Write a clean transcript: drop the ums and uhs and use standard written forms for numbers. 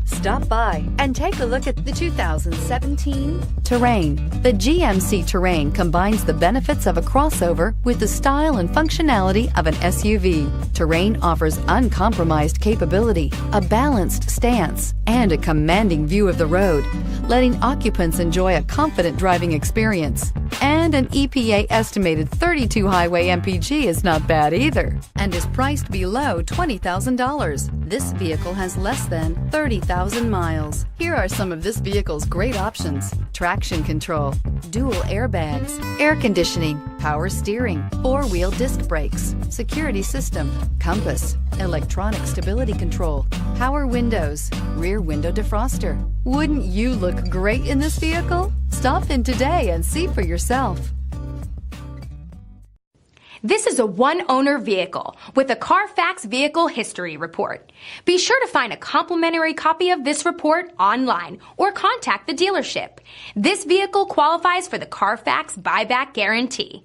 Stop by and take a look at the 2017 Terrain. The GMC Terrain combines the benefits of a crossover with the style and functionality of an SUV. Terrain offers uncompromised capability, a balanced stance, and a commanding view of the road, letting occupants enjoy a confident driving experience. And an EPA estimated 32 highway MPG is not bad either, and is priced below $20,000. This vehicle has less than 30,000 miles. Here are some of this vehicle's great options: traction control, dual airbags, air conditioning, power steering, four-wheel disc brakes, security system, compass, electronic stability control, power windows, rear window defroster. Wouldn't you look great in this vehicle? Stop in today and see for yourself. This is a one-owner vehicle with a Carfax Vehicle History Report. Be sure to find a complimentary copy of this report online or contact the dealership. This vehicle qualifies for the Carfax Buyback Guarantee.